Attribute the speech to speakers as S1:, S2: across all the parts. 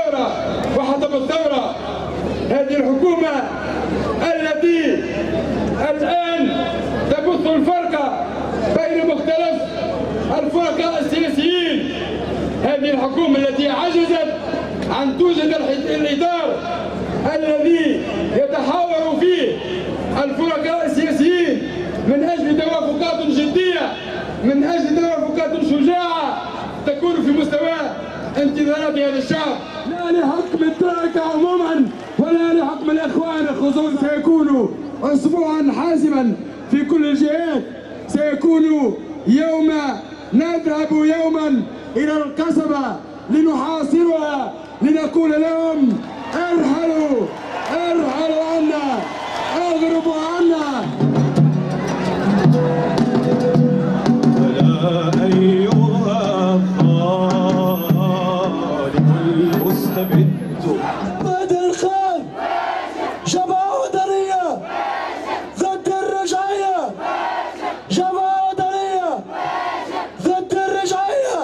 S1: الثورة وحطب الثورة. هذه الحكومة التي الآن تبث الفرقة بين مختلف الفرقاء السياسيين، هذه الحكومة التي عجزت أن توجد الإطار الذي يتحاور فيه الفرقاء السياسيين من أجل توافقات جدية، من أجل توافقات شجاعة تكون في مستوى انتظارات هذا الشعب.
S2: لا لحكم التركة عموما ولا لحكم الإخوان خصوصا، سيكون أسبوعا حاسما في كل الجهات. سيكون يوم نذهب يوما إلى القصبة لنحاصرها، لنقول لهم ارحلوا ارحلوا عنا، اضربوا عنا.
S3: ولا أيها الظالم المستبد
S4: بدر خان جبهة وطنية ضد الرجعية، جبهة وطنية ضد الرجعية.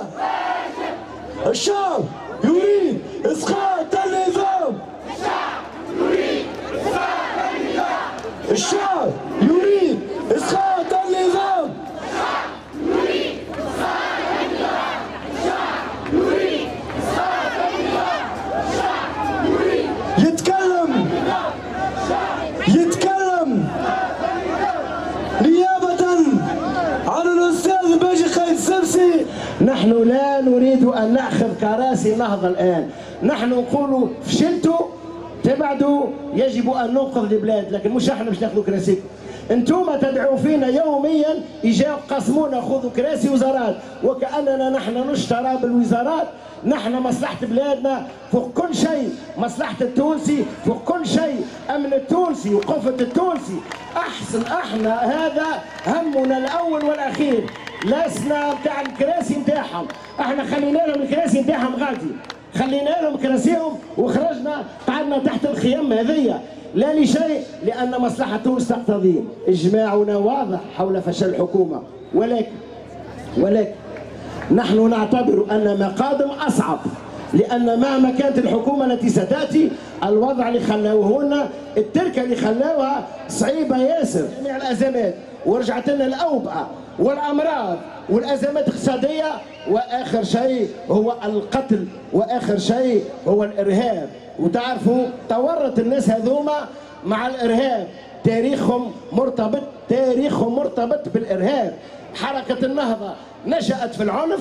S4: الشعب يريد إسقاط النظام، الشعب يريد إسقاط النظام، يتكلم نيابة عن الأستاذ باجي خالد السبسي. نحن لا نريد أن نأخذ كراسي نهضة الآن، نحن نقول فشلتوا تبعدوا، يجب أن ننقذ البلاد، لكن مش احنا باش ناخذوا كراسيكم. انتم تدعوا فينا يوميا اجاو قسمونا خذوا كراسي وزارات، وكأننا نحن نشترى بالوزارات. نحن مصلحة بلادنا فوق كل شيء، مصلحة التونسي فوق كل شيء، أمن التونسي وقوة التونسي. أحسن احنا هذا همنا الأول والأخير، لسنا بتاع الكراسي نتاعهم، احنا خلينا لهم الكراسي نتاعهم غادي، خلينا لهم كراسيهم وخرجنا قعدنا تحت الخيام هذيا، لا لشيء، لأن مصلحة تونس تقتضي. إجماعنا واضح حول فشل الحكومة، ولكن نحن نعتبر أن ما قادم أصعب، لأن مهما كانت الحكومة التي ستأتي الوضع اللي خلاوه لنا، التركة اللي خلاوها صعيبة ياسر. جميع الأزمات ورجعت لنا الأوبئة والأمراض والأزمات الاقتصادية، وآخر شيء هو القتل، وآخر شيء هو الإرهاب. وتعرفوا تورط الناس هذوما مع الإرهاب، تاريخهم مرتبط بالإرهاب. حركة النهضة نشأت في العنف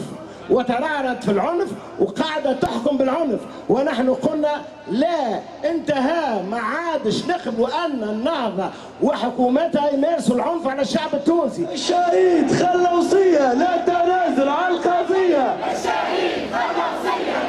S4: وترعرت في العنف وقاعدة تحكم بالعنف، ونحن قلنا لا، انتهى، ما عادش نقبلوا أن النهضة وحكومتها يمارسوا العنف على الشعب التونسي. الشهيد خلى وصية لا تنازل عن القضية،
S5: الشهيد خلى وصية